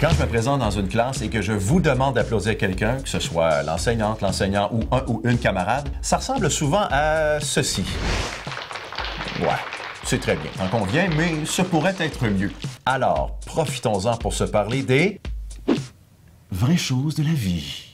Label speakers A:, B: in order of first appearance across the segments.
A: Quand je me présente dans une classe et que je vous demande d'applaudir quelqu'un, que ce soit l'enseignante, l'enseignant ou un ou une camarade, ça ressemble souvent à ceci. Ouais, c'est très bien, t'en conviens, mais ce pourrait être mieux. Alors, profitons-en pour se parler des vraies choses de la vie.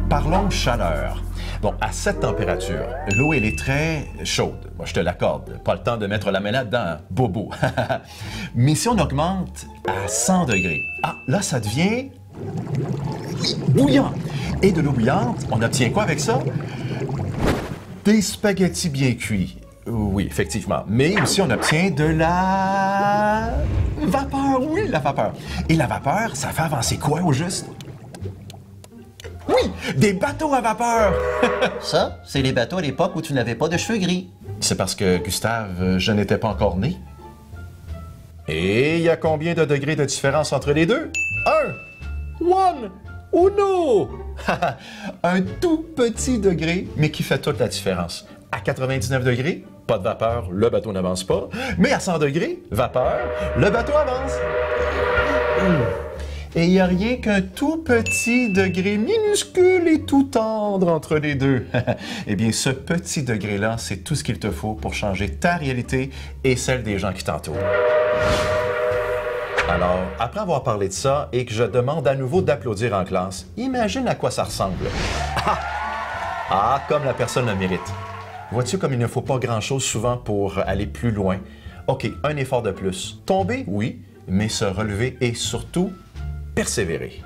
A: Parlons chaleur. Bon, à cette température, l'eau, elle est très chaude. Moi, je te l'accorde. Pas le temps de mettre la main là-dedans. Bobo. Mais si on augmente à 100 degrés, là, ça devient bouillant. Et de l'eau bouillante, on obtient quoi avec ça? Des spaghettis bien cuits. Oui, effectivement. Mais aussi, on obtient de la vapeur. Oui, la vapeur. Et la vapeur, ça fait avancer quoi au juste? Oui, des bateaux à vapeur!
B: Ça, c'est les bateaux à l'époque où tu n'avais pas de cheveux gris.
A: C'est parce que, Gustave, je n'étais pas encore né. Et il y a combien de degrés de différence entre les deux? Uno! Un tout petit degré, mais qui fait toute la différence. À 99 degrés, pas de vapeur, le bateau n'avance pas. Mais à 100 degrés, vapeur, le bateau avance. Et il n'y a rien qu'un tout petit degré minuscule et tout tendre entre les deux. Eh bien, ce petit degré-là, c'est tout ce qu'il te faut pour changer ta réalité et celle des gens qui t'entourent. Alors, après avoir parlé de ça et que je demande à nouveau d'applaudir en classe, imagine à quoi ça ressemble. Comme la personne le mérite. Vois-tu comme il ne faut pas grand-chose souvent pour aller plus loin? OK, un effort de plus. Tomber, oui, mais se relever et surtout persévérer.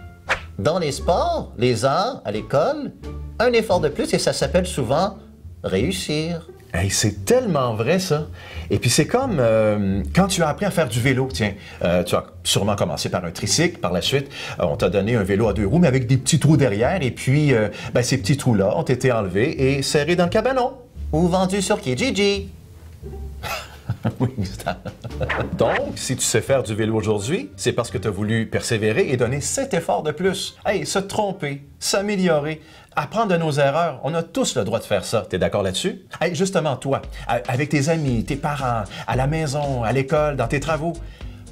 B: Dans les sports, les arts, à l'école, un effort de plus et ça s'appelle souvent réussir.
A: Hey, c'est tellement vrai, ça. Et puis c'est comme quand tu as appris à faire du vélo, tiens, tu as sûrement commencé par un tricycle, par la suite, on t'a donné un vélo à 2 roues, mais avec des petits trous derrière, et puis ces petits trous-là ont été enlevés et serrés dans le cabanon.
B: Ou vendus sur Kijiji.
A: Oui, Gustave. Donc, si tu sais faire du vélo aujourd'hui, c'est parce que tu as voulu persévérer et donner 7 efforts de plus. Hey, se tromper, s'améliorer, apprendre de nos erreurs, on a tous le droit de faire ça. T'es d'accord là-dessus? Hey, justement, toi, avec tes amis, tes parents, à la maison, à l'école, dans tes travaux,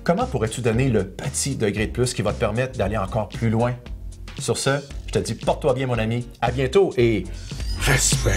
A: comment pourrais-tu donner le petit degré de plus qui va te permettre d'aller encore plus loin? Sur ce, je te dis, porte-toi bien, mon ami. À bientôt et respect!